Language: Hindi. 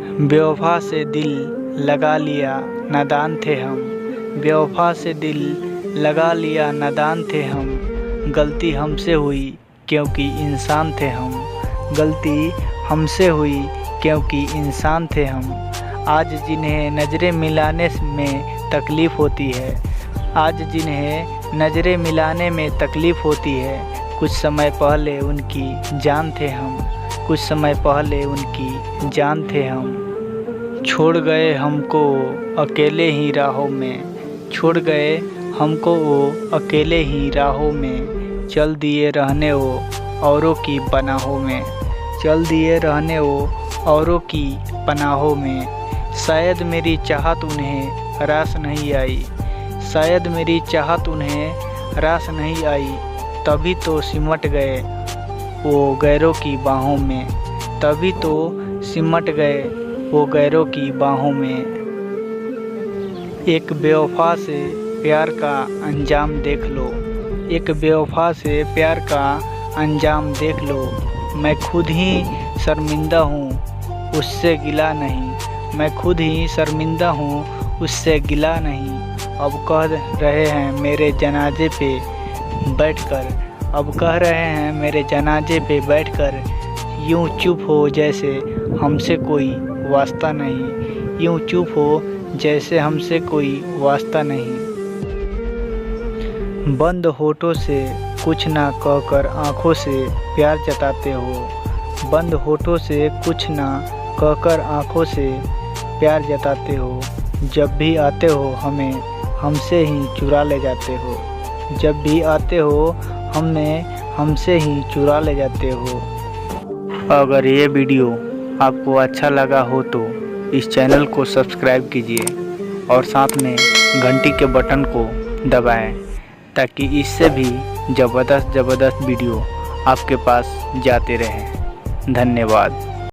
बेवफा से दिल लगा लिया नादान थे हम। बेवफा से दिल लगा लिया नादान थे हम। गलती हमसे हुई क्योंकि इंसान थे हम। गलती हमसे हुई क्योंकि इंसान थे हम। आज जिन्हें नज़रें मिलाने में तकलीफ़ होती है, आज जिन्हें नज़रें मिलाने में तकलीफ़ होती है, कुछ समय पहले उनकी जान थे हम। कुछ समय पहले उनकी जान थे हम। छोड़ गए हमको अकेले ही राहों में। छोड़ गए हमको वो अकेले ही राहों में। चल दिए रहने वो औरों की पनाहों में। चल दिए रहने वो औरों की पनाहों में। शायद मेरी चाहत उन्हें रास नहीं आई। शायद मेरी चाहत उन्हें रास नहीं आई। तभी तो सिमट गए वो गैरों की बाहों में। तभी तो सिमट गए वो गैरों की बाहों में। एक बेवफा से प्यार का अंजाम देख लो। एक बेवफा से प्यार का अंजाम देख लो। मैं खुद ही शर्मिंदा हूँ उससे गिला नहीं। मैं खुद ही शर्मिंदा हूँ उससे गिला नहीं। अब कह रहे हैं मेरे जनाजे पे बैठकर। अब कह रहे हैं मेरे जनाजे पे बैठकर, यूँ चुप हो जैसे हमसे कोई वास्ता नहीं। यूँ चुप हो जैसे हमसे कोई वास्ता नहीं। बंद होठों से कुछ ना कहकर आँखों से प्यार जताते हो। बंद होठों से कुछ ना कहकर आँखों से प्यार जताते हो। जब भी आते हो हमें हमसे ही चुरा ले जाते हो। जब भी आते हो हमें हमसे ही चुरा ले जाते हो। अगर ये वीडियो आपको अच्छा लगा हो तो इस चैनल को सब्सक्राइब कीजिए और साथ में घंटी के बटन को दबाएं, ताकि इससे भी ज़बरदस्त वीडियो आपके पास जाते रहें। धन्यवाद।